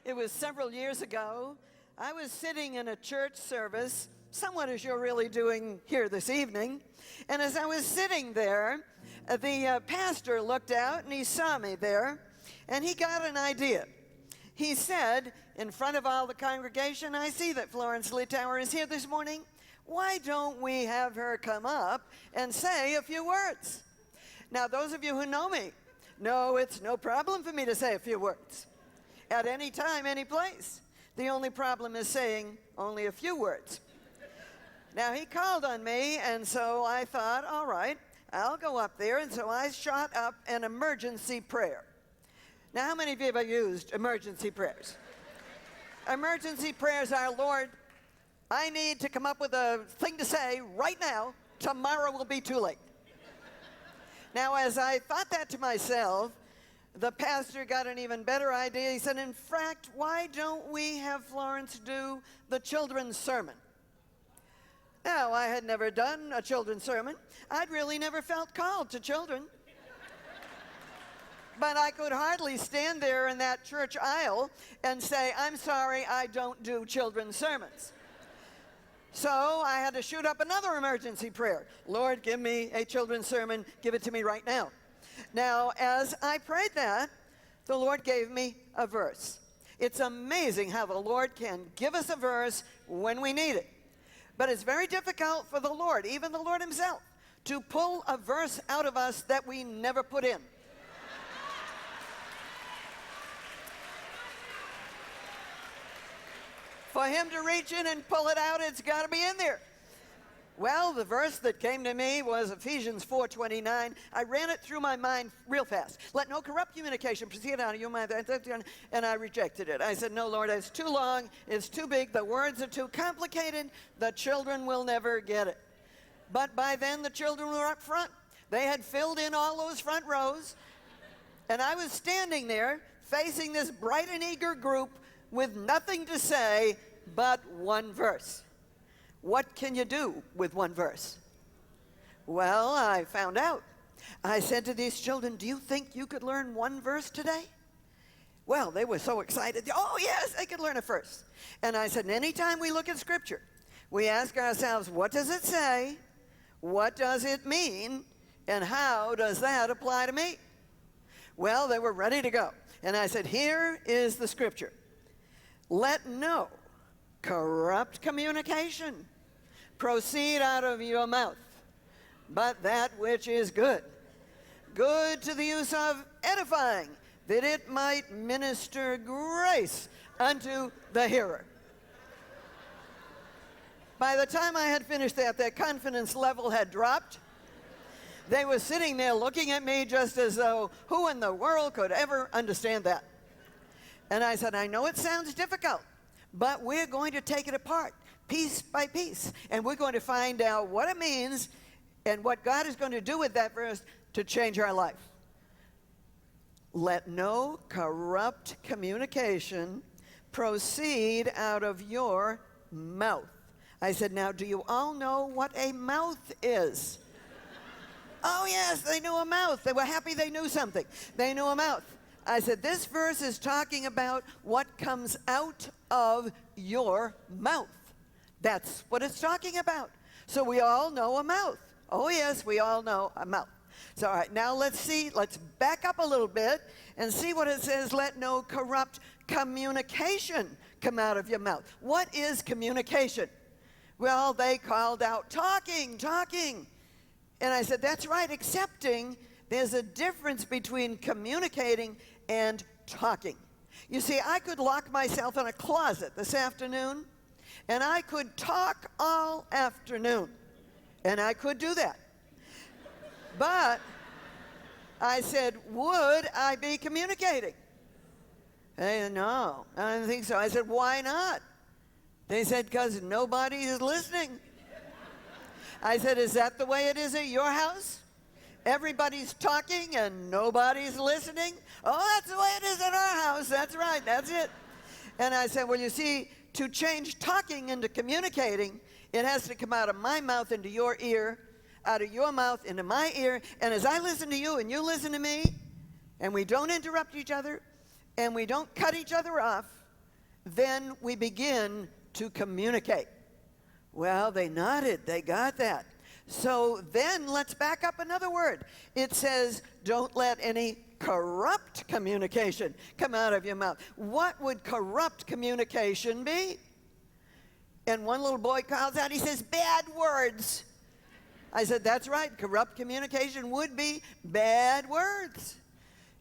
It was several years ago. I was sitting in a church service, somewhat as you're really doing here this evening. And as I was sitting there, the pastor looked out and he saw me there, and he got an idea. He said, in front of all the congregation, "I see that Florence Littauer is here this morning. Why don't we have her come up and say a few words?" Now, those of you who know me know it's no problem for me to say a few words at any time, any place. The only problem is saying only a few words. Now, he called on me, and so I thought, all right, I'll go up there. And so I shot up an emergency prayer. Now, how many of you have used emergency prayers? Emergency prayers are, "Lord, I need to come up with a thing to say right now. Tomorrow will be too late." Now, as I thought that to myself, the pastor got an even better idea. He said, "In fact, why don't we have Florence do the children's sermon?" Now, I had never done a children's sermon. I'd really never felt called to children. But I could hardly stand there in that church aisle and say, "I'm sorry, I don't do children's sermons." So I had to shoot up another emergency prayer. "Lord, give me a children's sermon. Give it to me right now." Now, as I prayed that, the Lord gave me a verse. It's amazing how the Lord can give us a verse when we need it. But it's very difficult for the Lord, even the Lord himself, to pull a verse out of us that we never put in. For him to reach in and pull it out, it's got to be in there. Well, the verse that came to me was Ephesians 4:29. I ran it through my mind real fast. "Let no corrupt communication proceed out of your mind." And I rejected it. I said, "No, Lord, it's too long. It's too big. The words are too complicated. The children will never get it." But by then, the children were up front. They had filled in all those front rows. And I was standing there facing this bright and eager group with nothing to say but one verse. What can you do with one verse? Well, I found out. I said to these children, "Do you think you could learn one verse today?" Well, they were so excited. "Oh, yes, they could learn a verse." And I said, anytime we look at Scripture, we ask ourselves, what does it say? What does it mean? And how does that apply to me? Well, they were ready to go. And I said, here is the Scripture. "Let no corrupt communication proceed out of your mouth, but that which is good, good to the use of edifying, that it might minister grace unto the hearer." By the time I had finished that, their confidence level had dropped. They were sitting there looking at me just as though, who in the world could ever understand that? And I said, "I know it sounds difficult, but we're going to take it apart piece by piece, and we're going to find out what it means and what God is going to do with that verse to change our life." "Let no corrupt communication proceed out of your mouth." I said, "Now, do you all know what a mouth is?" Oh, yes, they knew a mouth. They were happy they knew something. They knew a mouth. I said, this verse is talking about what comes out of your mouth. That's what it's talking about. So we all know a mouth. Oh, yes, we all know a mouth. So, all right, now let's back up a little bit and see what it says. "Let no corrupt communication come out of your mouth." What is communication? Well, they called out, talking. And I said, that's right, excepting there's a difference between communicating and talking. You see, I could lock myself in a closet this afternoon, and I could talk all afternoon. And I could do that. But I said, would I be communicating? They said, no, I don't think so. I said, why not? They said, because nobody is listening. I said, is that the way it is at your house? Everybody's talking and nobody's listening? Oh, that's the way it is at our house. That's right, that's it. And I said, well, you see, to change talking into communicating, it has to come out of my mouth into your ear, out of your mouth into my ear. And as I listen to you and you listen to me, and we don't interrupt each other, and we don't cut each other off, then we begin to communicate. Well, they nodded. They got that. So then let's back up another word. It says, don't let any corrupt communication come out of your mouth. What would corrupt communication be? And one little boy calls out, he says, bad words. I said, that's right. Corrupt communication would be bad words.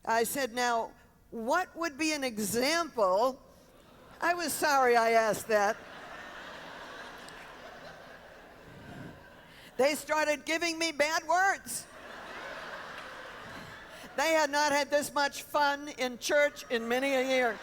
I said, now, what would be an example? I was sorry I asked that. They started giving me bad words. They had not had this much fun in church in many a year.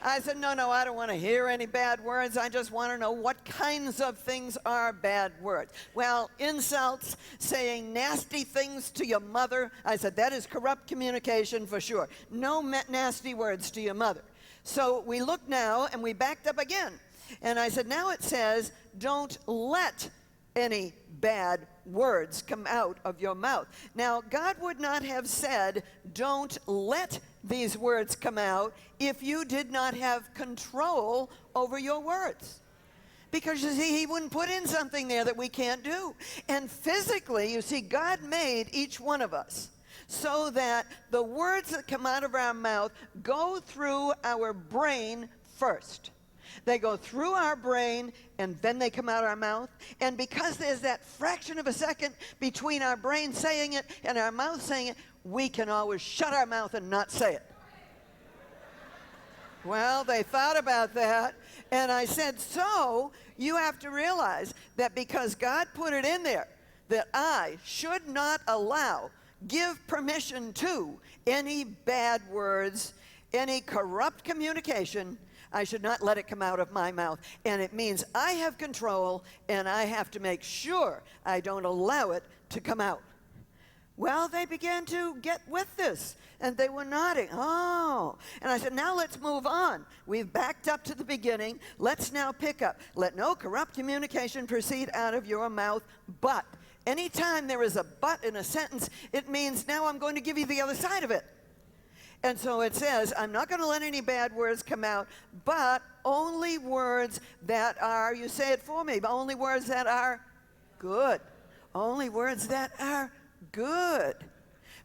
I said, no, I don't want to hear any bad words. I just want to know what kinds of things are bad words. Well, insults, saying nasty things to your mother. I said, that is corrupt communication for sure. No nasty words to your mother. So we looked now and we backed up again. And I said, now it says, don't let any bad words come out of your mouth. Now, God would not have said, don't let these words come out if you did not have control over your words. Because, you see, he wouldn't put in something there that we can't do. And physically, you see, God made each one of us so that the words that come out of our mouth go through our brain first. They go through our brain, and then they come out our mouth. And because there's that fraction of a second between our brain saying it and our mouth saying it, we can always shut our mouth and not say it. Well, they thought about that, and I said, so you have to realize that because God put it in there, that I should not give permission to any bad words, any corrupt communication. I should not let it come out of my mouth. And it means I have control, and I have to make sure I don't allow it to come out. Well, they began to get with this, and they were nodding. Oh. And I said, now let's move on. We've backed up to the beginning. Let's now pick up. Let no corrupt communication proceed out of your mouth, but. Anytime there is a but in a sentence, it means now I'm going to give you the other side of it. And so it says, I'm not going to let any bad words come out, but only words that are, you say it for me, but only words that are good. Only words that are good.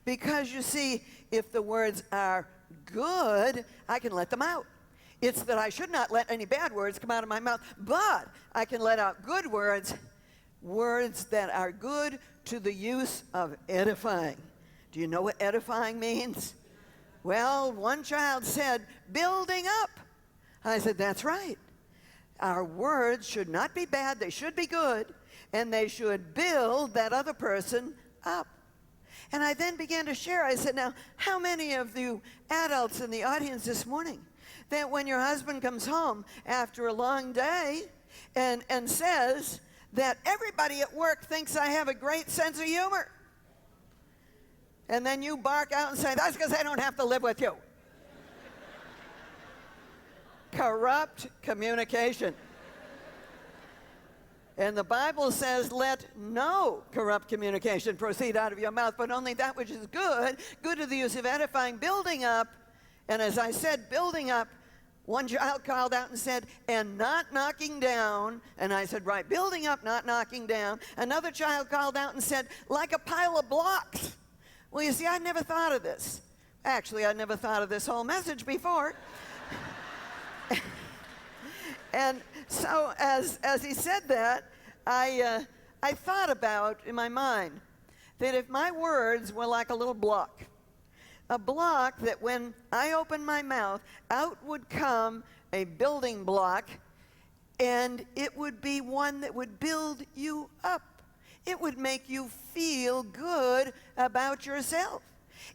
Because you see, if the words are good, I can let them out. It's that I should not let any bad words come out of my mouth, but I can let out good words, words that are good to the use of edifying. Do you know what edifying means? Well, one child said, building up. I said, that's right. Our words should not be bad, they should be good, and they should build that other person up. And I then began to share. I said, now, how many of you adults in the audience this morning, that when your husband comes home after a long day and says that everybody at work thinks I have a great sense of humor, and then you bark out and say, that's because I don't have to live with you. Corrupt communication. And the Bible says, let no corrupt communication proceed out of your mouth, but only that which is good, good to the use of edifying, building up. And as I said, building up, one child called out and said, and not knocking down. And I said, right, building up, not knocking down. Another child called out and said, like a pile of blocks. Well, you see, I never thought of this. Actually, I never thought of this whole message before. And so as he said that, I thought about, in my mind, that if my words were like a little block, a block that when I opened my mouth, out would come a building block, and it would be one that would build you up. It would make you feel good about yourself.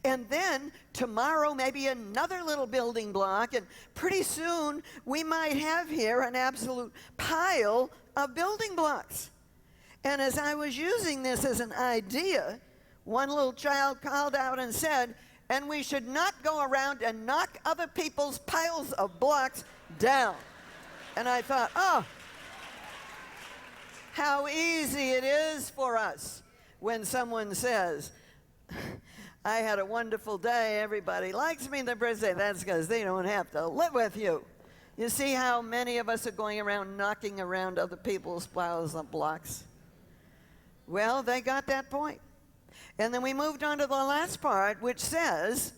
And then tomorrow, maybe another little building block, and pretty soon we might have here an absolute pile of building blocks. And as I was using this as an idea, one little child called out and said, and we should not go around and knock other people's piles of blocks down. And I thought, oh, how easy it is for us when someone says, I had a wonderful day. Everybody likes me. The birds say, that's because they don't have to live with you. You see how many of us are going around knocking around other people's flowers on blocks? Well, they got that point. And then we moved on to the last part, which says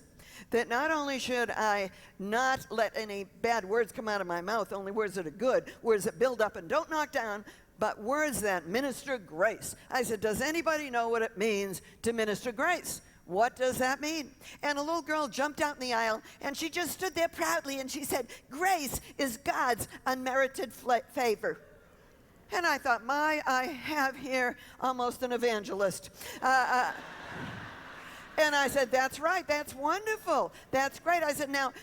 that not only should I not let any bad words come out of my mouth, only words that are good, words that build up and don't knock down, but words that minister grace. I said, does anybody know what it means to minister grace? What does that mean? And a little girl jumped out in the aisle, and she just stood there proudly, and she said, grace is God's unmerited favor. And I thought, I have here almost an evangelist. And I said, that's right, that's wonderful, that's great. I said, now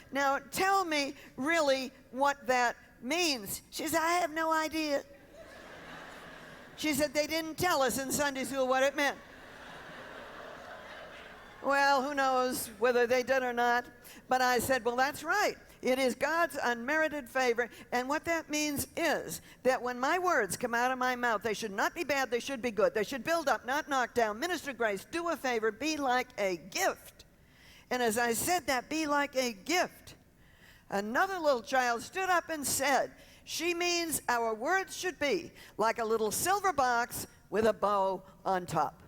tell me really what that means. She said, I have no idea. She said, they didn't tell us in Sunday school what it meant. Well, who knows whether they did or not. But I said, well, that's right. It is God's unmerited favor. And what that means is that when my words come out of my mouth, they should not be bad, they should be good. They should build up, not knock down. Minister grace, do a favor, be like a gift. And as I said that, be like a gift, another little child stood up and said, she means our words should be like a little silver box with a bow on top.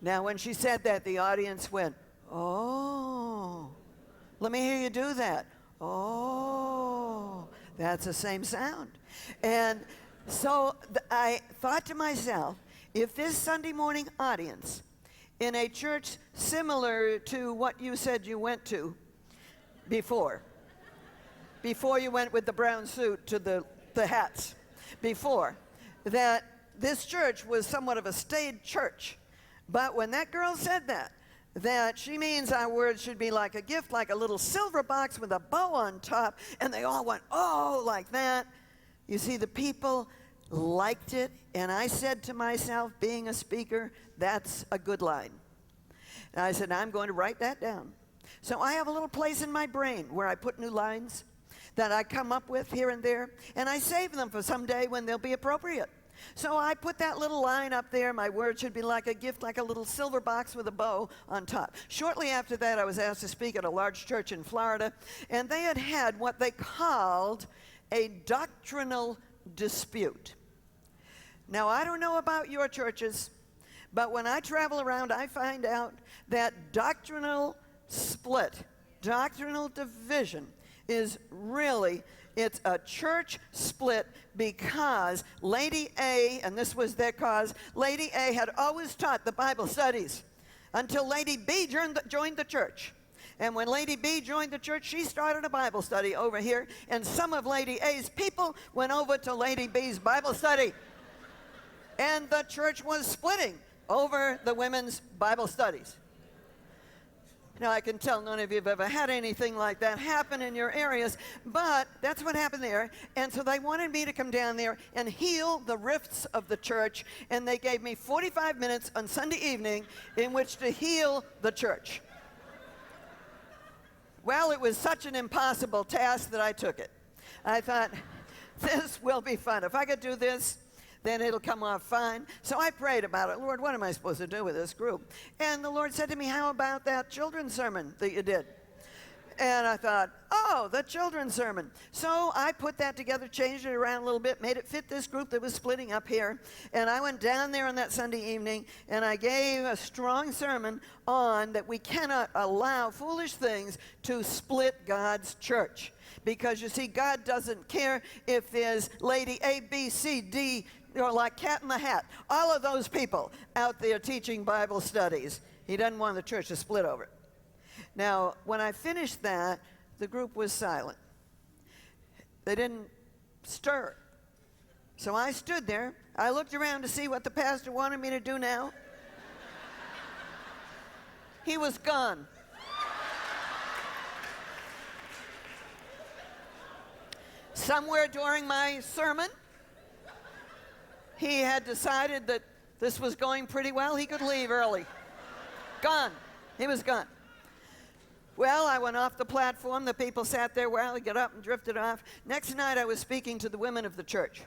Now, when she said that, the audience went, oh, let me hear you do that. Oh, that's the same sound. And so I thought to myself, if this Sunday morning audience in a church similar to what you said you went to before you went with the brown suit to the hats, before, that this church was somewhat of a staid church. But when that girl said that she means our words should be like a gift, like a little silver box with a bow on top, and they all went, oh, like that. You see, the people liked it, and I said to myself, being a speaker, that's a good line. And I said, I'm going to write that down. So I have a little place in my brain where I put new lines that I come up with here and there, and I save them for someday when they'll be appropriate. So I put that little line up there, my word should be like a gift, like a little silver box with a bow on top. Shortly after that, I was asked to speak at a large church in Florida, and they had what they called a doctrinal dispute. Now, I don't know about your churches, but when I travel around, I find out that doctrinal split, doctrinal division is really, it's a church split because Lady A, and this was their cause, Lady A had always taught the Bible studies until Lady B joined the church. And when Lady B joined the church, she started a Bible study over here, and some of Lady A's people went over to Lady B's Bible study. And the church was splitting over the women's Bible studies. Now, I can tell none of you have ever had anything like that happen in your areas, but that's what happened there. And so they wanted me to come down there and heal the rifts of the church, and they gave me 45 minutes on Sunday evening in which to heal the church. Well, it was such an impossible task that I took it. I thought, this will be fun. If I could do this, then it'll come off fine. So I prayed about it. Lord, what am I supposed to do with this group? And the Lord said to me, how about that children's sermon that you did? And I thought, oh, the children's sermon. So I put that together, changed it around a little bit, made it fit this group that was splitting up here. And I went down there on that Sunday evening, and I gave a strong sermon on that we cannot allow foolish things to split God's church. Because you see, God doesn't care if there's Lady A, B, C, D, or like Cat in the Hat. All of those people out there teaching Bible studies. He doesn't want the church to split over it. Now, when I finished that, the group was silent. They didn't stir. So I stood there. I looked around to see what the pastor wanted me to do now. He was gone. Somewhere during my sermon, he had decided that this was going pretty well. He could leave early. Gone. He was gone. Well, I went off the platform. The people sat there. Well, I got up and drifted off. Next night, I was speaking to the women of the church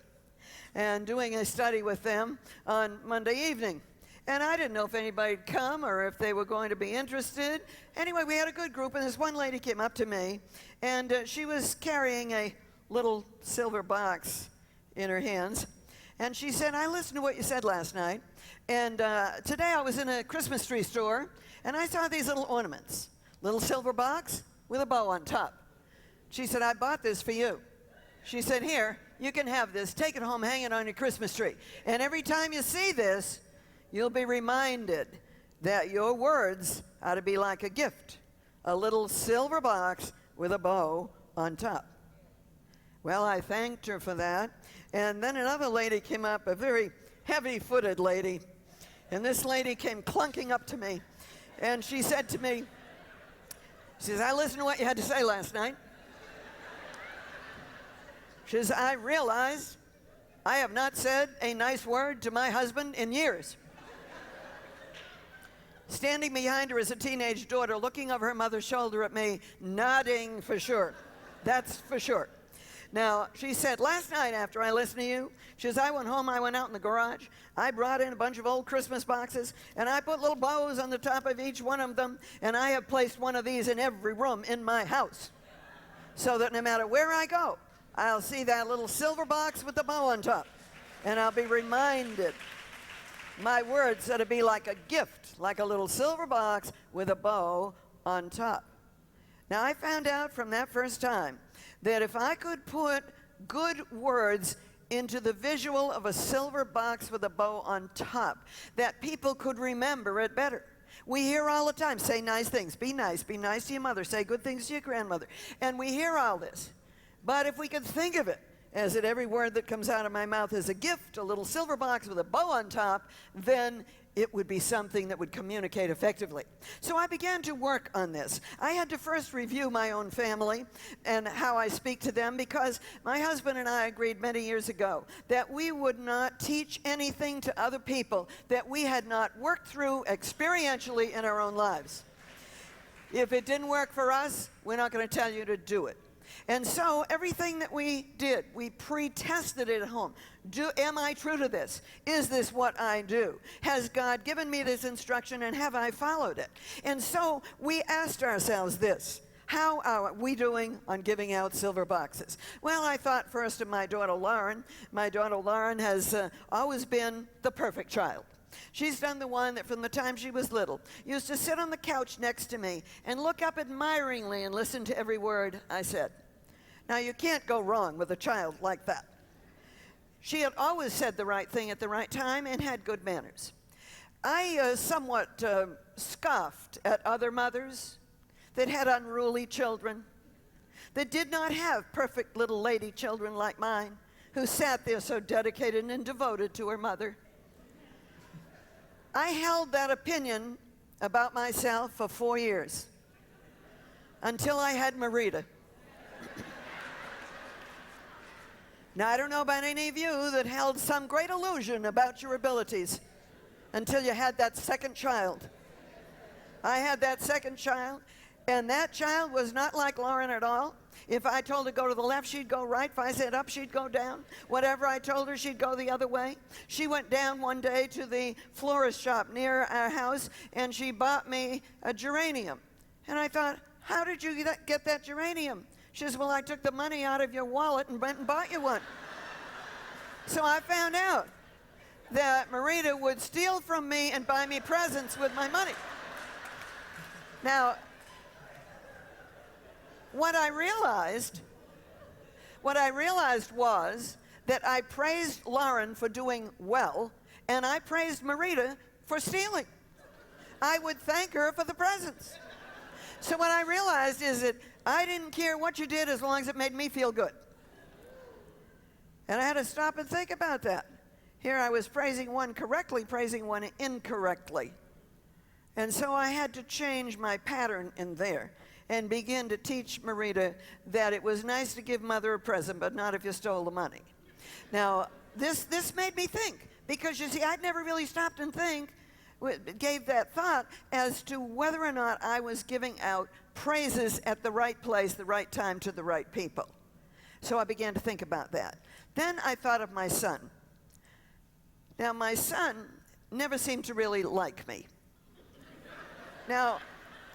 and doing a study with them on Monday evening. And I didn't know if anybody'd come or if they were going to be interested. Anyway, we had a good group, and this one lady came up to me, and she was carrying a little silver box in her hands. And she said, I listened to what you said last night, and today I was in a Christmas tree store, and I saw these little ornaments, little silver box with a bow on top. She said, I bought this for you. She said, here, you can have this. Take it home, hang it on your Christmas tree. And every time you see this, you'll be reminded that your words ought to be like a gift, a little silver box with a bow on top. Well, I thanked her for that. And then another lady came up, a very heavy-footed lady. And this lady came clunking up to me. And she said to me, she says, I listened to what you had to say last night. She says, I realized I have not said a nice word to my husband in years. Standing behind her is a teenage daughter, looking over her mother's shoulder at me, nodding for sure. That's for sure. Now, she said, last night after I listened to you, she says, I went home, I went out in the garage, I brought in a bunch of old Christmas boxes, and I put little bows on the top of each one of them, and I have placed one of these in every room in my house, so that no matter where I go, I'll see that little silver box with the bow on top, and I'll be reminded. My words are to be like a gift, like a little silver box with a bow on top. Now, I found out from that first time that if I could put good words into the visual of a silver box with a bow on top, that people could remember it better. We hear all the time, say nice things, be nice to your mother, say good things to your grandmother. And we hear all this. But if we could think of it as that every word that comes out of my mouth is a gift, a little silver box with a bow on top, then it would be something that would communicate effectively. So I began to work on this. I had to first review my own family and how I speak to them, because my husband and I agreed many years ago that we would not teach anything to other people that we had not worked through experientially in our own lives. If it didn't work for us, we're not going to tell you to do it. And so everything that we did, we pre-tested it at home. Am I true to this? Is this what I do? Has God given me this instruction, and have I followed it? And so we asked ourselves this: how are we doing on giving out silver boxes? Well, I thought first of my daughter Lauren. My daughter Lauren has always been the perfect child. She's done the one that from the time she was little used to sit on the couch next to me and look up admiringly and listen to every word I said. Now, you can't go wrong with a child like that. She had always said the right thing at the right time and had good manners. I somewhat scoffed at other mothers that had unruly children, that did not have perfect little lady children like mine, who sat there so dedicated and devoted to her mother. I held that opinion about myself for 4 years, until I had Marita. Now, I don't know about any of you that held some great illusion about your abilities until you had that second child. I had that second child, and that child was not like Lauren at all. If I told her to go to the left, she'd go right. If I said up, she'd go down. Whatever I told her, she'd go the other way. She went down one day to the florist shop near our house, and she bought me a geranium. And I thought, how did you get that geranium? She says, well, I took the money out of your wallet and went and bought you one. So I found out that Marita would steal from me and buy me presents with my money. Now, what I realized was that I praised Lauren for doing well, and I praised Marita for stealing. I would thank her for the presents. So what I realized is that I didn't care what you did as long as it made me feel good. And I had to stop and think about that. Here I was praising one correctly, praising one incorrectly. And so I had to change my pattern in there and begin to teach Marita that it was nice to give mother a present, but not if you stole the money. Now, this made me think, because you see, I'd never really stopped and gave that thought as to whether or not I was giving out praises at the right place, the right time, to the right people. So I began to think about that. Then I thought of my son. Now, my son never seemed to really like me. Now,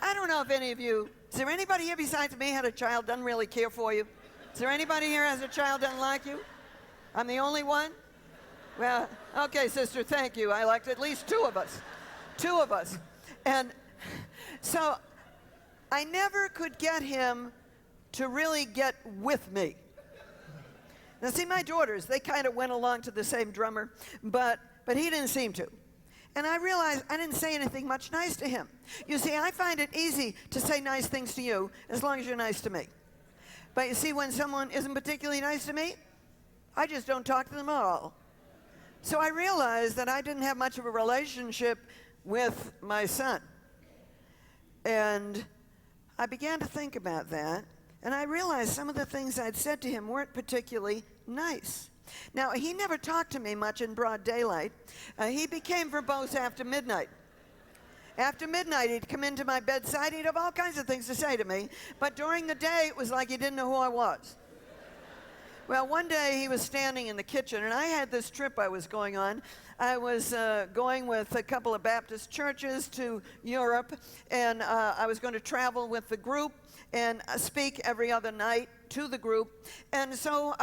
I don't know if any of you, is there anybody here besides me had a child doesn't really care for you? Is there anybody here has a child doesn't like you? I'm the only one? Well, okay, sister, thank you. I liked at least two of us. Two of us. And so I never could get him to really get with me. Now, see, my daughters, they kind of went along to the same drummer, but he didn't seem to. And I realized I didn't say anything much nice to him. You see, I find it easy to say nice things to you as long as you're nice to me. But you see, when someone isn't particularly nice to me, I just don't talk to them at all. So I realized that I didn't have much of a relationship with my son. And I began to think about that, and I realized some of the things I'd said to him weren't particularly nice. Now, he never talked to me much in broad daylight. He became verbose after midnight. After midnight, he'd come into my bedside. He'd have all kinds of things to say to me. But during the day, it was like he didn't know who I was. Well, one day, he was standing in the kitchen, and I had this trip I was going on. I was going with a couple of Baptist churches to Europe, and I was going to travel with the group and speak every other night to the group. And so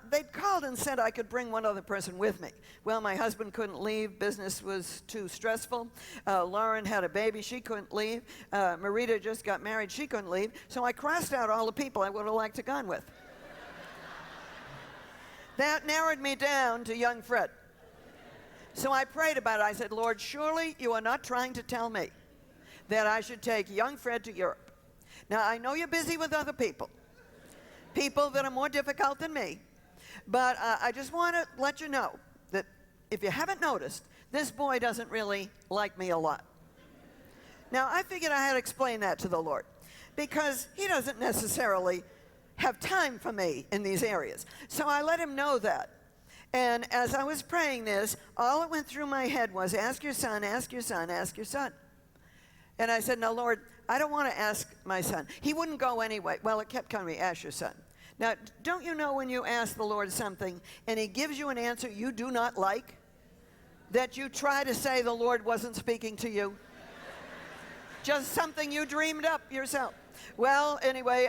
they'd called and said I could bring one other person with me. Well, my husband couldn't leave. Business was too stressful. Lauren had a baby. She couldn't leave. Marita just got married. She couldn't leave. So I crossed out all the people I would have liked to gone with. That narrowed me down to young Fred. So I prayed about it. I said, Lord, surely you are not trying to tell me that I should take young Fred to Europe. Now, I know you're busy with other people that are more difficult than me, but I just want to let you know that if you haven't noticed, this boy doesn't really like me a lot. Now, I figured I had to explain that to the Lord, because he doesn't necessarily have time for me in these areas. So I let him know that. And as I was praying this, all that went through my head was, ask your son, ask your son, ask your son. And I said, no, Lord, I don't want to ask my son. He wouldn't go anyway. Well, it kept coming to me, ask your son. Now, don't you know when you ask the Lord something and he gives you an answer you do not like, that you try to say the Lord wasn't speaking to you? Just something you dreamed up yourself. Well, anyway,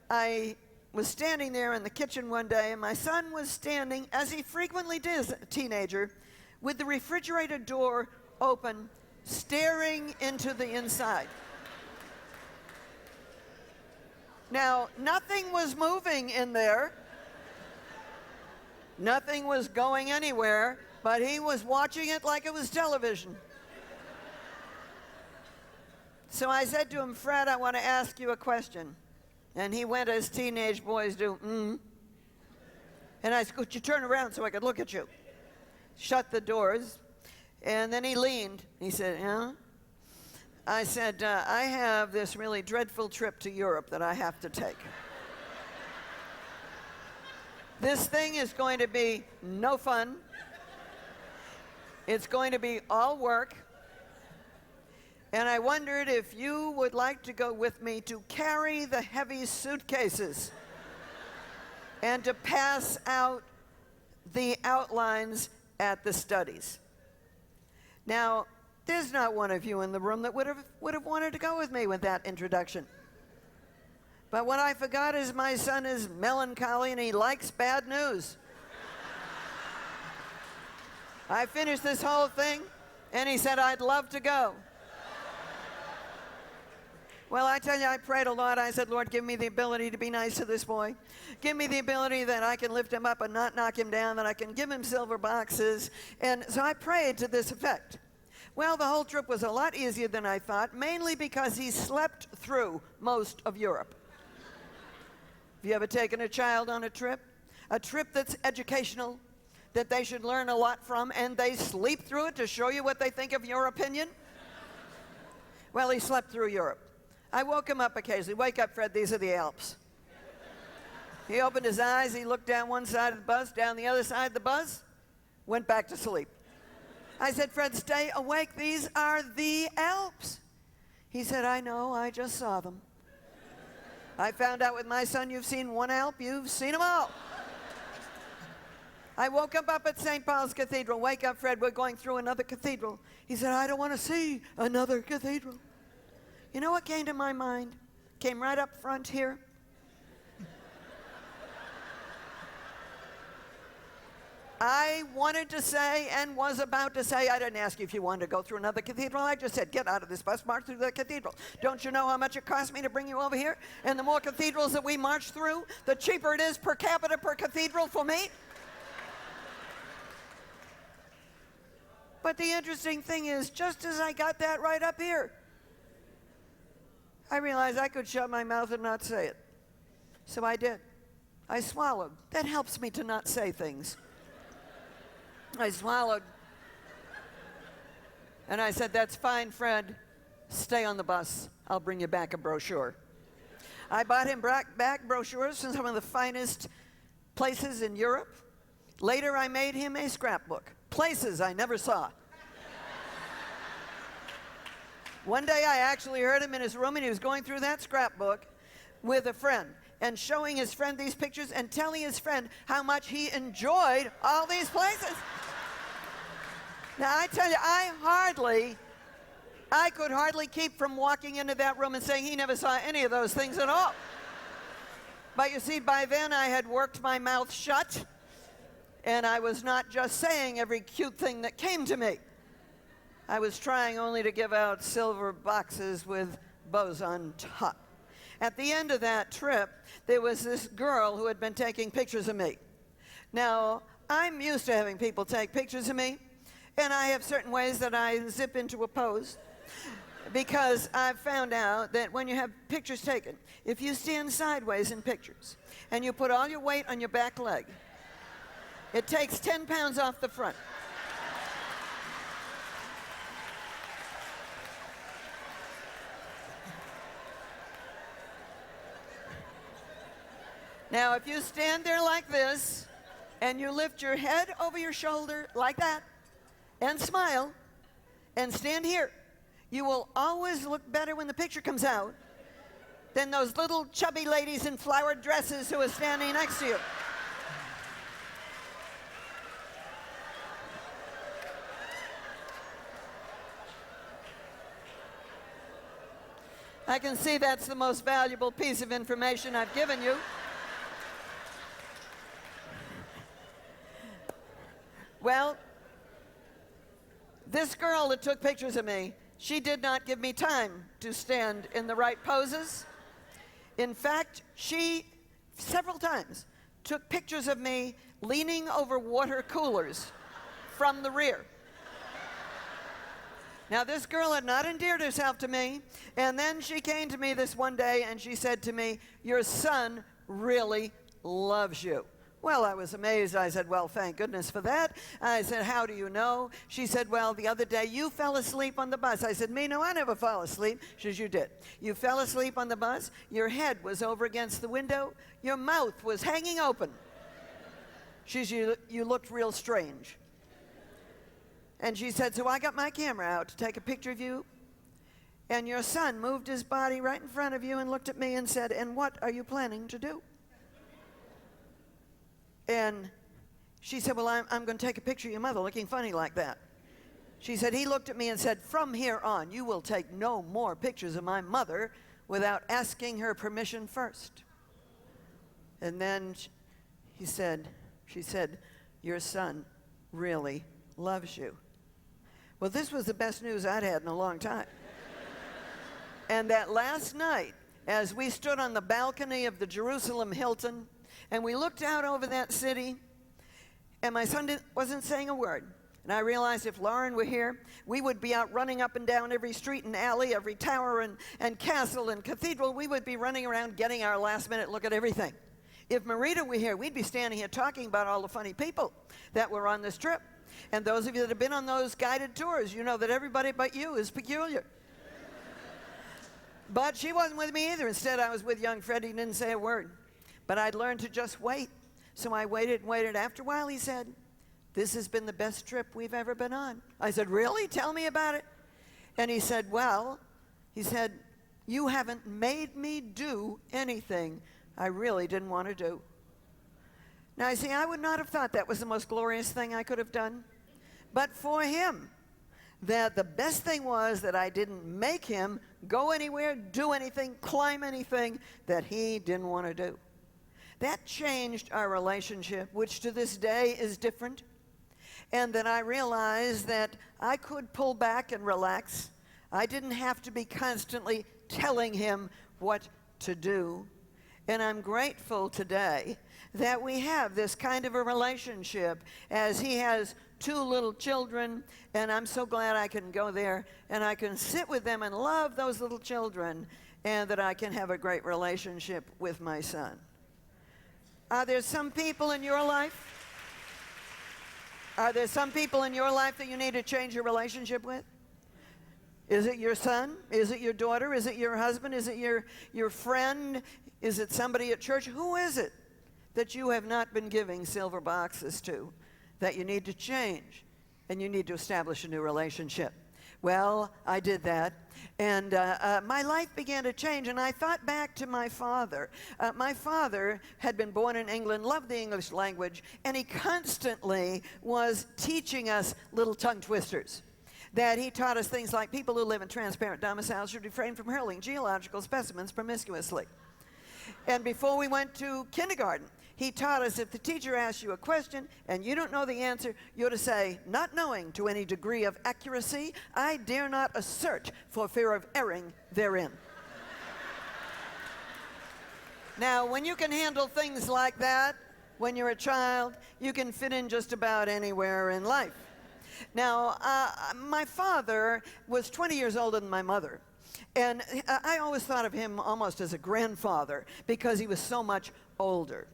I was standing there in the kitchen one day, and my son was standing, as he frequently did as a teenager, with the refrigerator door open, staring into the inside. Now, nothing was moving in there. Nothing was going anywhere, but he was watching it like it was television. So I said to him, Fred, I want to ask you a question. And he went as teenage boys do, And I said, could you turn around so I could look at you? Shut the doors. And then he leaned. He said, yeah? I said, I have this really dreadful trip to Europe that I have to take. This thing is going to be no fun. It's going to be all work. And I wondered if you would like to go with me to carry the heavy suitcases and to pass out the outlines at the studies. Now, there's not one of you in the room that would have wanted to go with me with that introduction. But what I forgot is my son is melancholy and he likes bad news. I finished this whole thing and he said, I'd love to go. Well, I tell you, I prayed a lot. I said, Lord, give me the ability to be nice to this boy. Give me the ability that I can lift him up and not knock him down, that I can give him silver boxes. And so I prayed to this effect. Well, the whole trip was a lot easier than I thought, mainly because he slept through most of Europe. Have you ever taken a child on a trip? A trip that's educational, that they should learn a lot from, and they sleep through it to show you what they think of your opinion? Well, he slept through Europe. I woke him up occasionally. Wake up, Fred, these are the Alps. He opened his eyes, he looked down one side of the bus, down the other side of the bus, went back to sleep. I said, Fred, stay awake, these are the Alps. He said, I know, I just saw them. I found out with my son, you've seen one Alp, you've seen them all. I woke up at St. Paul's Cathedral. Wake up, Fred, we're going through another cathedral. He said, I don't want to see another cathedral. You know what came to my mind? Came right up front here. I wanted to say and was about to say, I didn't ask you if you wanted to go through another cathedral. I just said, get out of this bus, march through the cathedral. Don't you know how much it cost me to bring you over here? And the more cathedrals that we march through, the cheaper it is per capita per cathedral for me. But the interesting thing is, just as I got that right up here, I realized I could shut my mouth and not say it. So I did. I swallowed. That helps me to not say things. I swallowed. And I said, that's fine, Fred. Stay on the bus. I'll bring you back a brochure. I bought him back brochures from some of the finest places in Europe. Later, I made him a scrapbook. Places I never saw. One day, I actually heard him in his room, and he was going through that scrapbook with a friend and showing his friend these pictures and telling his friend how much he enjoyed all these places. Now, I tell you, I could hardly keep from walking into that room and saying he never saw any of those things at all. But you see, by then I had worked my mouth shut, and I was not just saying every cute thing that came to me. I was trying only to give out silver boxes with bows on top. At the end of that trip, there was this girl who had been taking pictures of me. Now, I'm used to having people take pictures of me, and I have certain ways that I zip into a pose, because I've found out that when you have pictures taken, if you stand sideways in pictures and you put all your weight on your back leg, it takes 10 pounds off the front. Now, if you stand there like this, and you lift your head over your shoulder like that, and smile, and stand here, you will always look better when the picture comes out than those little chubby ladies in flowered dresses who are standing next to you. I can see that's the most valuable piece of information I've given you. Well, this girl that took pictures of me, she did not give me time to stand in the right poses. In fact, she, several times, took pictures of me leaning over water coolers from the rear. Now, this girl had not endeared herself to me, and then she came to me this one day and she said to me, your son really loves you. Well, I was amazed. I said, well, thank goodness for that. I said, how do you know? She said, well, the other day you fell asleep on the bus. I said, me, no, I never fell asleep. She said, you did. You fell asleep on the bus. Your head was over against the window. Your mouth was hanging open. She said, you looked real strange. And she said, so I got my camera out to take a picture of you. And your son moved his body right in front of you and looked at me and said, and what are you planning to do? And she said, well, I'm going to take a picture of your mother looking funny like that. She said, he looked at me and said, from here on, you will take no more pictures of my mother without asking her permission first. And then she said, your son really loves you. Well, this was the best news I'd had in a long time. And that last night, as we stood on the balcony of the Jerusalem Hilton, and we looked out over that city, and my son wasn't saying a word. And I realized if Lauren were here, we would be out running up and down every street and alley, every tower and castle and cathedral. We would be running around getting our last-minute look at everything. If Marita were here, we'd be standing here talking about all the funny people that were on this trip. And those of you that have been on those guided tours, you know that everybody but you is peculiar. But she wasn't with me either. Instead, I was with young Freddie. He didn't say a word. But I'd learned to just wait. So I waited and waited. After a while, he said, this has been the best trip we've ever been on. I said, really? Tell me about it. And he said, well, you haven't made me do anything I really didn't want to do. Now, you see, I would not have thought that was the most glorious thing I could have done. But for him, that the best thing was that I didn't make him go anywhere, do anything, climb anything that he didn't want to do. That changed our relationship, which to this day is different. And then I realized that I could pull back and relax. I didn't have to be constantly telling him what to do. And I'm grateful today that we have this kind of a relationship, as he has 2 little children, and I'm so glad I can go there and I can sit with them and love those little children, and that I can have a great relationship with my son. Are there some people in your life? Are there some people in your life that you need to change your relationship with? Is it your son? Is it your daughter? Is it your husband? Is it your friend? Is it somebody at church? Who is it that you have not been giving silver boxes to, that you need to change and you need to establish a new relationship? Well, I did that, and my life began to change, and I thought back to my father. My father had been born in England, loved the English language, and he constantly was teaching us little tongue twisters. That he taught us things like people who live in transparent domiciles should refrain from hurling geological specimens promiscuously. And before we went to kindergarten, he taught us if the teacher asks you a question and you don't know the answer, you're to say, not knowing to any degree of accuracy, I dare not assert for fear of erring therein. Now, when you can handle things like that, when you're a child, you can fit in just about anywhere in life. Now, my father was 20 years older than my mother. And I always thought of him almost as a grandfather because he was so much older.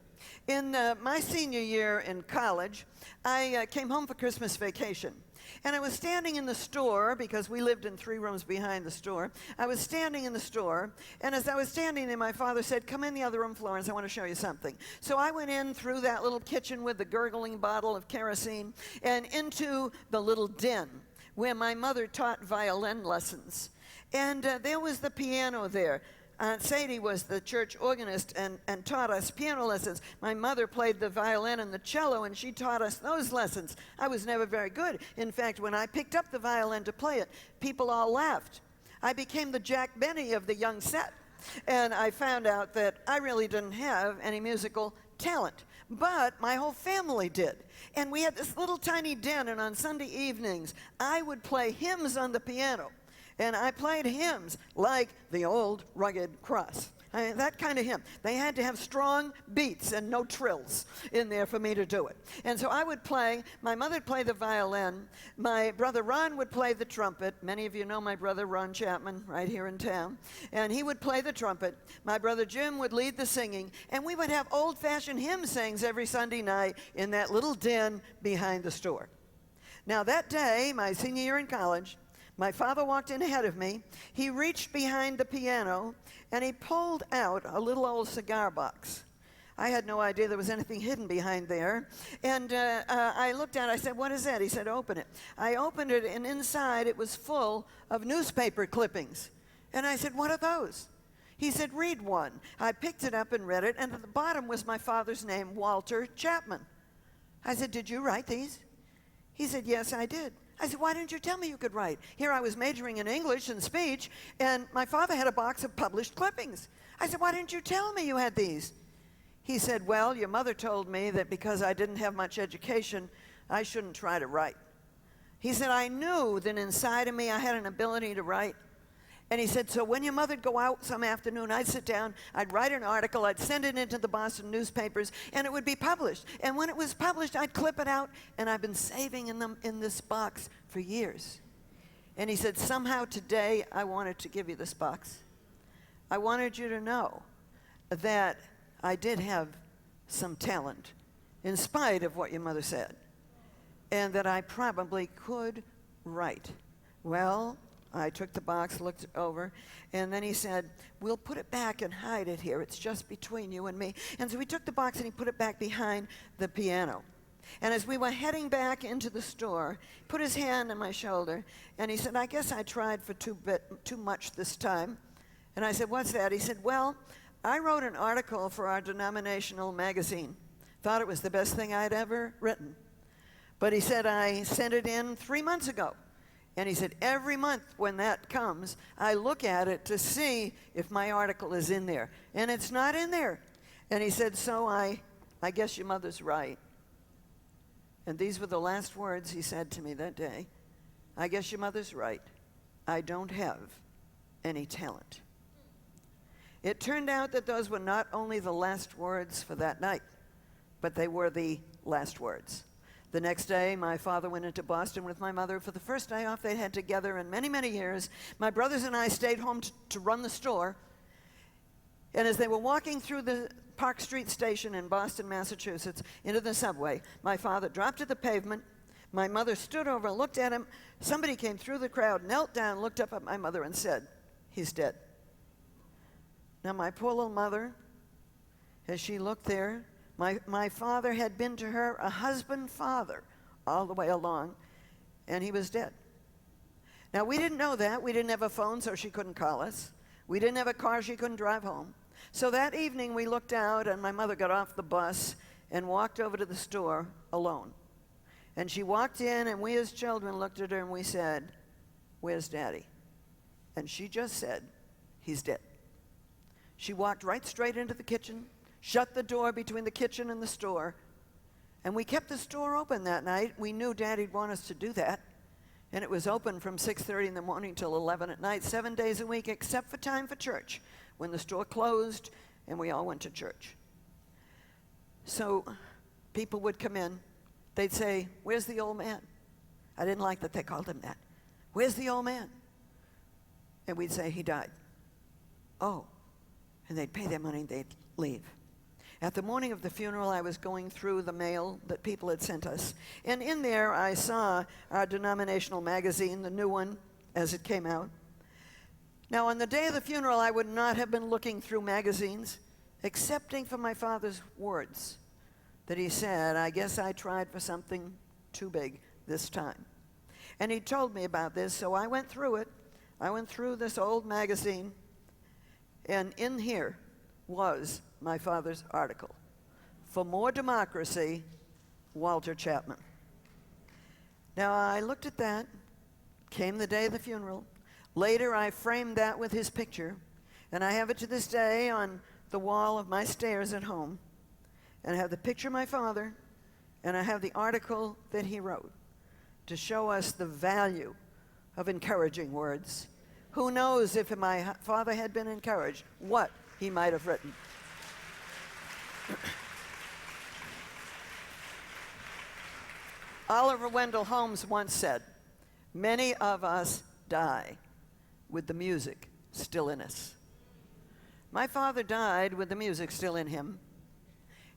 In my senior year in college, I came home for Christmas vacation. And I was standing in the store, because we lived in 3 rooms behind the store. I was standing in the store, and as I was standing there, my father said, come in the other room, Florence, I want to show you something. So I went in through that little kitchen with the gurgling bottle of kerosene and into the little den where my mother taught violin lessons. And there was the piano there. Aunt Sadie was the church organist and taught us piano lessons. My mother played the violin and the cello, and she taught us those lessons. I was never very good. In fact, when I picked up the violin to play it, people all laughed. I became the Jack Benny of the young set. And I found out that I really didn't have any musical talent. But my whole family did. And we had this little tiny den, and on Sunday evenings, I would play hymns on the piano. And I played hymns like the Old Rugged Cross. I mean, that kind of hymn. They had to have strong beats and no trills in there for me to do it. And so I would play, my mother would play the violin, my brother Ron would play the trumpet. Many of you know my brother Ron Chapman right here in town. And he would play the trumpet. My brother Jim would lead the singing. And we would have old-fashioned hymn sings every Sunday night in that little den behind the store. Now that day, my senior year in college, my father walked in ahead of me. He reached behind the piano, and he pulled out a little old cigar box. I had no idea there was anything hidden behind there. And I looked at it. I said, what is that? He said, open it. I opened it, and inside it was full of newspaper clippings. And I said, what are those? He said, read one. I picked it up and read it, and at the bottom was my father's name, Walter Chapman. I said, did you write these? He said, yes, I did. I said, why didn't you tell me you could write? Here I was majoring in English and speech, and my father had a box of published clippings. I said, why didn't you tell me you had these? He said, well, your mother told me that because I didn't have much education, I shouldn't try to write. He said, I knew that inside of me I had an ability to write. And he said, so when your mother'd go out some afternoon, I'd sit down, I'd write an article, I'd send it into the Boston newspapers, and it would be published. And when it was published, I'd clip it out, and I've been saving them in this box for years. And he said, somehow today, I wanted to give you this box. I wanted you to know that I did have some talent, in spite of what your mother said, and that I probably could write. Well, I took the box, looked it over, and then he said, we'll put it back and hide it here. It's just between you and me. And so he took the box and he put it back behind the piano. And as we were heading back into the store, he put his hand on my shoulder, and he said, I guess I tried for too much this time. And I said, what's that? He said, well, I wrote an article for our denominational magazine Thought it was the best thing I'd ever written. But he said, I sent it in 3 months ago. And he said, every month when that comes, I look at it to see if my article is in there. And it's not in there. And he said, so I guess your mother's right. And these were the last words he said to me that day. I guess your mother's right. I don't have any talent. It turned out that those were not only the last words for that night, but they were the last words. The next day, my father went into Boston with my mother for the first day off they'd had together in many, many years. My brothers and I stayed home to run the store. And as they were walking through the Park Street station in Boston, Massachusetts, into the subway, my father dropped to the pavement. My mother stood over and looked at him. Somebody came through the crowd, knelt down, looked up at my mother and said, he's dead. Now, my poor little mother, as she looked there, my father had been to her a husband-father all the way along, and he was dead. Now, we didn't know that. We didn't have a phone, so she couldn't call us. We didn't have a car, she couldn't drive home. So that evening, we looked out, and my mother got off the bus and walked over to the store alone. And she walked in, and we as children looked at her, and we said, where's Daddy? And she just said, he's dead. She walked right straight into the kitchen, shut the door between the kitchen and the store, and we kept the store open that night. We knew Daddy'd want us to do that, and it was open from 6:30 in the morning till 11 at night, 7 days a week, except for time for church, when the store closed and we all went to church. So people would come in. They'd say, where's the old man? I didn't like that they called him that. Where's the old man? And we'd say, he died. Oh. And they'd pay their money and they'd leave. At the morning of the funeral, I was going through the mail that people had sent us. And in there, I saw our denominational magazine, the new one, as it came out. Now, on the day of the funeral, I would not have been looking through magazines, excepting for my father's words that he said, I guess I tried for something too big this time. And he told me about this, so I went through it. I went through this old magazine, and in here was my father's article. For more democracy, Walter Chapman. Now, I looked at that. Came the day of the funeral. Later, I framed that with his picture, and I have it to this day on the wall of my stairs at home. And I have the picture of my father, and I have the article that he wrote to show us the value of encouraging words. Who knows if my father had been encouraged, what he might have written. Oliver Wendell Holmes once said, many of us die with the music still in us. My father died with the music still in him.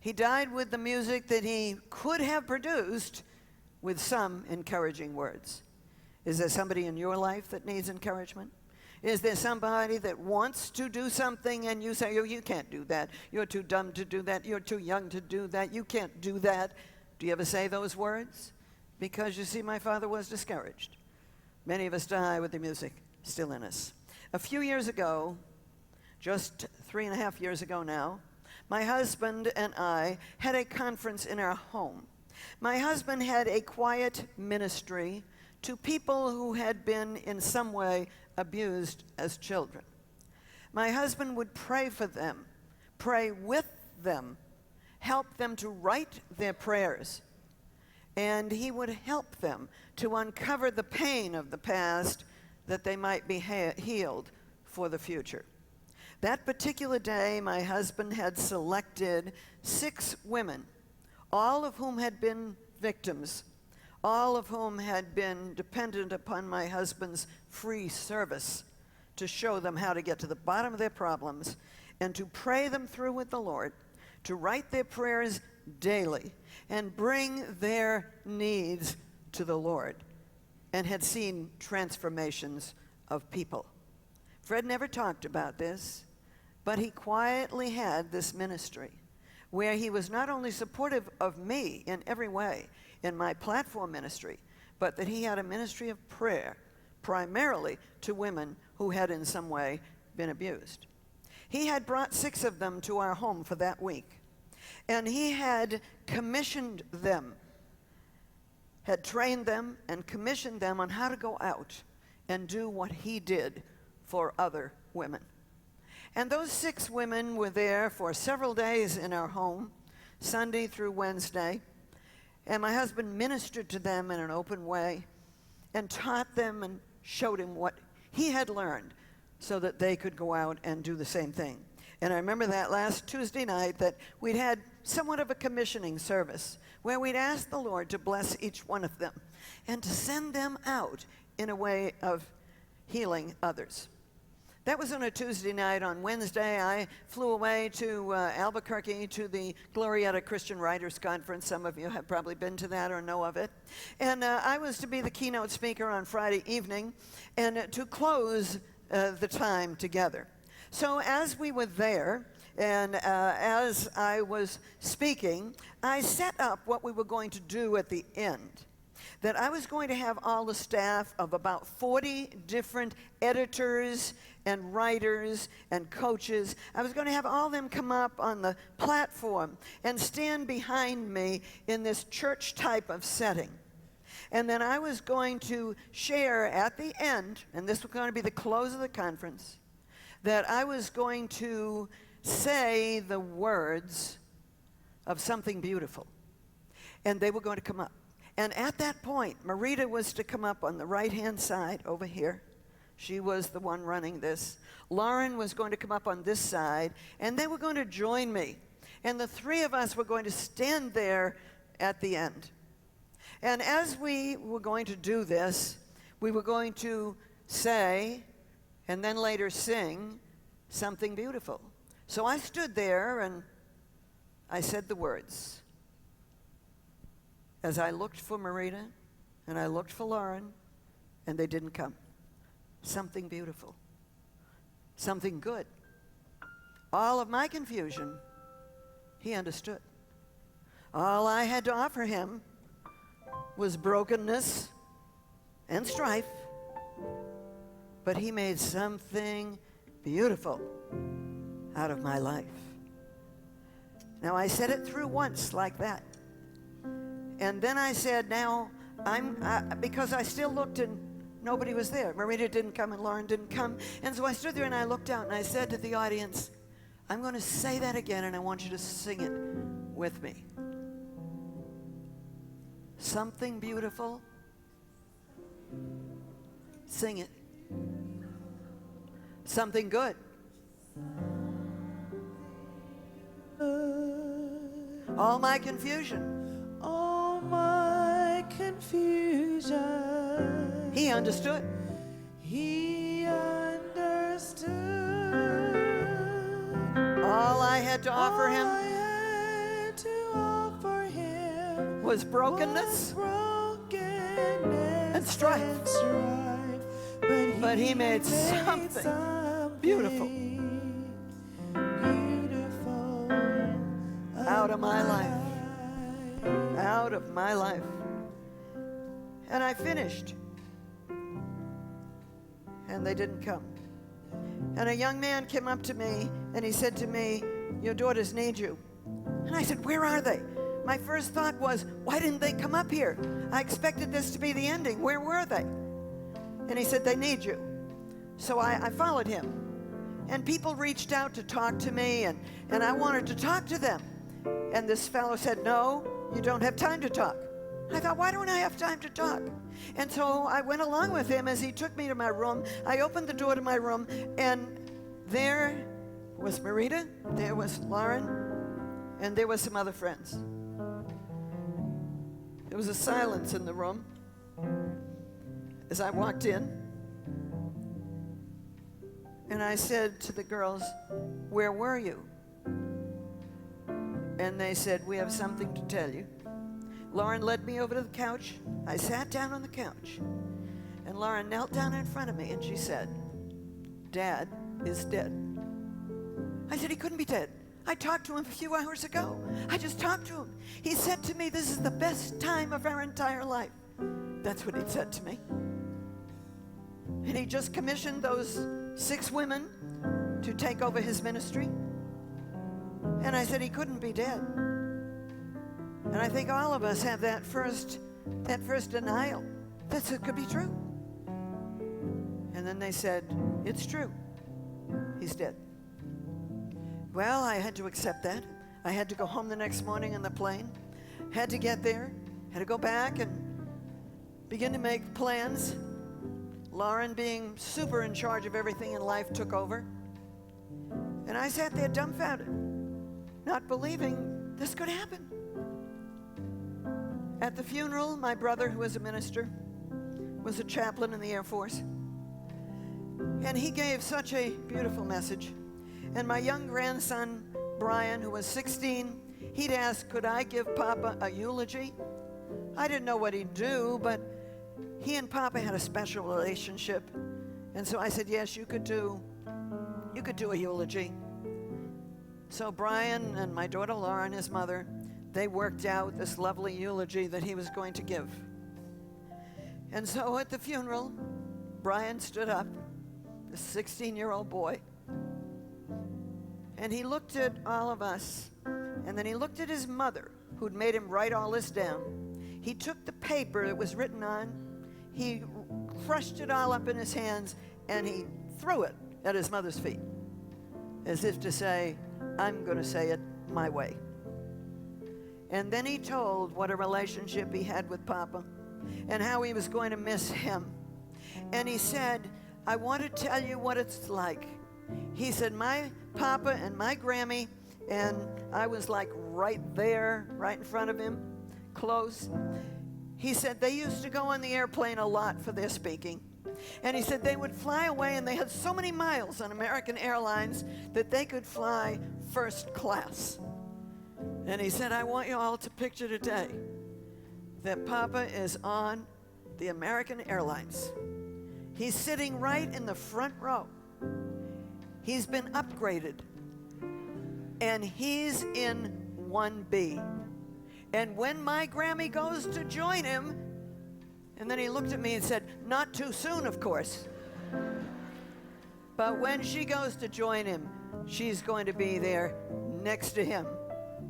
He died with the music that he could have produced with some encouraging words. Is there somebody in your life that needs encouragement? Is there somebody that wants to do something and you say, oh, you can't do that. You're too dumb to do that. You're too young to do that. You can't do that. Do you ever say those words? Because you see, my father was discouraged. Many of us die with the music still in us. A few years ago, just 3.5 years ago now, my husband and I had a conference in our home. My husband had a quiet ministry to people who had been in some way abused as children. My husband would pray for them, pray with them, help them to write their prayers, and he would help them to uncover the pain of the past that they might be healed for the future. That particular day, my husband had selected 6 women, all of whom had been victims, all of whom had been dependent upon my husband's free service to show them how to get to the bottom of their problems and to pray them through with the Lord, to write their prayers daily and bring their needs to the Lord, and had seen transformations of people. Fred never talked about this, but he quietly had this ministry where he was not only supportive of me in every way in my platform ministry, but that he had a ministry of prayer, primarily to women who had in some way been abused. He had brought 6 of them to our home for that week. And he had commissioned them, had trained them and commissioned them on how to go out and do what he did for other women. And those 6 women were there for several days in our home, Sunday through Wednesday. And my husband ministered to them in an open way and taught them and showed them what he had learned so that they could go out and do the same thing. And I remember that last Tuesday night that we'd had somewhat of a commissioning service where we'd asked the Lord to bless each one of them and to send them out in a way of healing others. That was on a Tuesday night. On Wednesday, I flew away to Albuquerque to the Glorietta Christian Writers Conference. Some of you have probably been to that or know of it. And I was to be the keynote speaker on Friday evening and to close the time together. So as we were there, and as I was speaking, I set up what we were going to do at the end. That I was going to have all the staff of about 40 different editors and writers and coaches. I was going to have all them come up on the platform and stand behind me in this church type of setting. And then I was going to share at the end, and this was going to be the close of the conference, that I was going to say the words of something beautiful. And they were going to come up. And at that point, Marita was to come up on the right-hand side over here. She was the one running this. Lauren was going to come up on this side, and they were going to join me. And the 3 of us were going to stand there at the end. And as we were going to do this, we were going to say, and then later sing, something beautiful. So I stood there and I said the words. As I looked for Marita and I looked for Lauren, and they didn't come. Something beautiful. Something good. All of my confusion, he understood. All I had to offer him was brokenness and strife, but he made something beautiful out of my life. Now, I said it through once like that. And then I said, now, because I still looked and nobody was there. Marita didn't come and Lauren didn't come. And so I stood there and I looked out and I said to the audience, I'm going to say that again and I want you to sing it with me. Something beautiful. Sing it. Something good. All my confusion. All my confusion. He understood. He understood. All I had to offer All him I had to offer him was brokenness and strife. But he made something beautiful out of my life. Out of my life. And I finished. And they didn't come. And a young man came up to me and he said to me, your daughters need you. And I said, where are they? My first thought was, why didn't they come up here? I expected this to be the ending. Where were they? And he said, they need you. So I followed him. And people reached out to talk to me, and I wanted to talk to them. And this fellow said, no, you don't have time to talk. I thought, why don't I have time to talk? And so I went along with him as he took me to my room. I opened the door to my room, and there was Marita, there was Lauren, and there was some other friends. There was a silence in the room as I walked in. And I said to the girls, where were you? And they said, we have something to tell you. Lauren led me over to the couch. I sat down on the couch. And Lauren knelt down in front of me and she said, Dad is dead. I said, he couldn't be dead. I talked to him a few hours ago. I just talked to him. He said to me, this is the best time of our entire life. That's what he said to me. And he just commissioned those 6 women to take over his ministry. And I said, he couldn't be dead. And I think all of us have that first denial. This could be true. And then they said, it's true. He's dead. Well, I had to accept that. I had to go home the next morning on the plane. Had to get there. Had to go back and begin to make plans. Lauren, being super in charge of everything in life, took over. And I sat there dumbfounded, not believing this could happen. At the funeral, my brother, who was a minister, was a chaplain in the Air Force. And he gave such a beautiful message. And my young grandson, Brian, who was 16, he'd asked, could I give Papa a eulogy? I didn't know what he'd do, but he and Papa had a special relationship. And so I said, yes, you could do a eulogy. So Brian and my daughter Lauren, his mother, they worked out this lovely eulogy that he was going to give. And so at the funeral, Brian stood up, this 16-year-old boy, and he looked at all of us, and then he looked at his mother, who'd made him write all this down. He took the paper it was written on, he crushed it all up in his hands, and he threw it at his mother's feet, as if to say, I'm going to say it my way. And then he told what a relationship he had with Papa and how he was going to miss him. And he said, I want to tell you what it's like. He said, my Papa and my Grammy, and I was like right there, right in front of him, close. He said they used to go on the airplane a lot for their speaking. And he said they would fly away, and they had so many miles on American Airlines that they could fly first class. And he said, I want you all to picture today that Papa is on the American Airlines. He's sitting right in the front row. He's been upgraded, and he's in 1B. And when my Grammy goes to join him, and then he looked at me and said, not too soon, of course. But when she goes to join him, she's going to be there next to him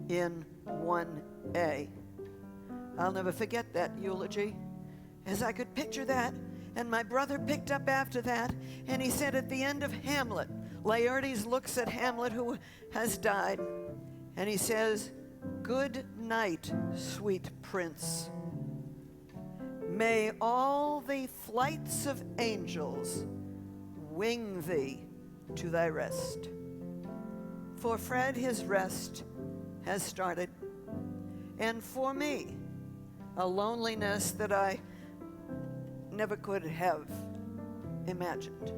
in 1A. I'll never forget that eulogy, as I could picture that. And my brother picked up after that, and he said at the end of Hamlet, Laertes looks at Hamlet, who has died, and he says, good night, sweet prince. May all the flights of angels wing thee to thy rest. For Fred, his rest has started. And for me, a loneliness that I never could have imagined.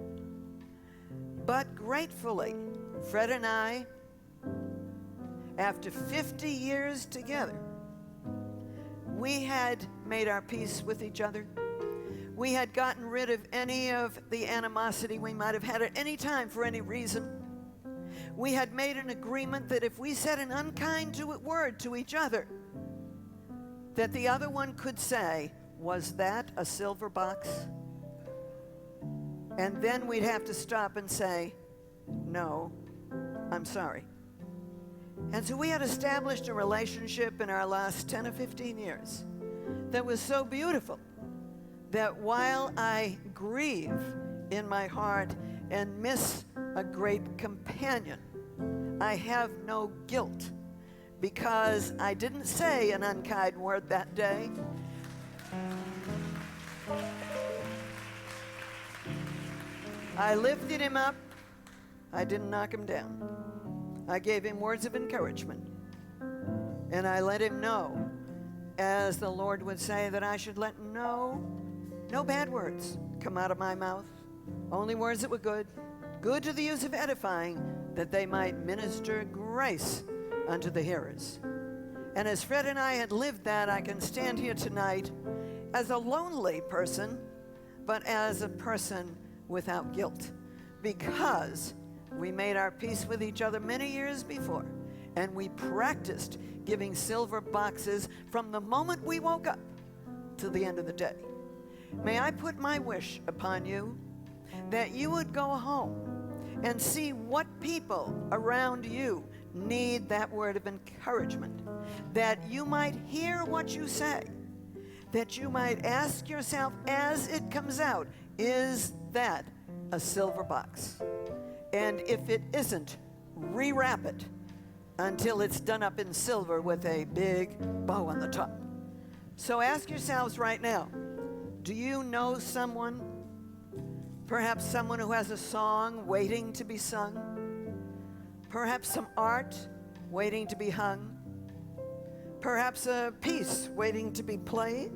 But gratefully, Fred and I, after 50 years together, we had made our peace with each other. We had gotten rid of any of the animosity we might have had at any time for any reason. We had made an agreement that if we said an unkind word to each other, that the other one could say, was that a silver box? And then we'd have to stop and say, no, I'm sorry. And so we had established a relationship in our last 10 or 15 years that was so beautiful that while I grieve in my heart and miss a great companion, I have no guilt because I didn't say an unkind word that day. I lifted him up. I didn't knock him down. I gave him words of encouragement. And I let him know, as the Lord would say, that I should let no bad words come out of my mouth. Only words that were good to the use of edifying, that they might minister grace unto the hearers. And as Fred and I had lived that, I can stand here tonight as a lonely person, but as a person without guilt, because we made our peace with each other many years before, and we practiced giving silver boxes from the moment we woke up to the end of the day. May I put my wish upon you that you would go home and see what people around you need that word of encouragement, that you might hear what you say, that you might ask yourself as it comes out, is that a silver box? And if it isn't, rewrap it until it's done up in silver with a big bow on the top. So ask yourselves right now, do you know someone, perhaps someone who has a song waiting to be sung, perhaps some art waiting to be hung, perhaps a piece waiting to be played,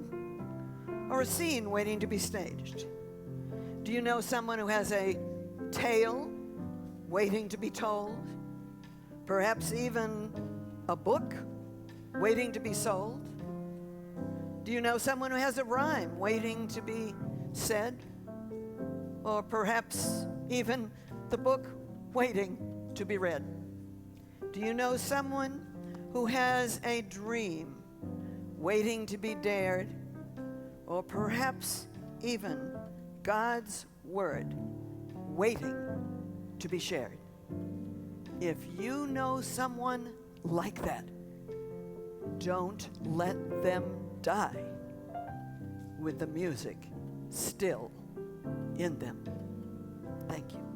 or a scene waiting to be staged? Do you know someone who has a tale waiting to be told? Perhaps even a book waiting to be sold? Do you know someone who has a rhyme waiting to be said? Or perhaps even the book waiting to be read? Do you know someone who has a dream waiting to be dared? Or perhaps even God's word waiting to be shared? If you know someone like that, don't let them die with the music still in them. Thank you.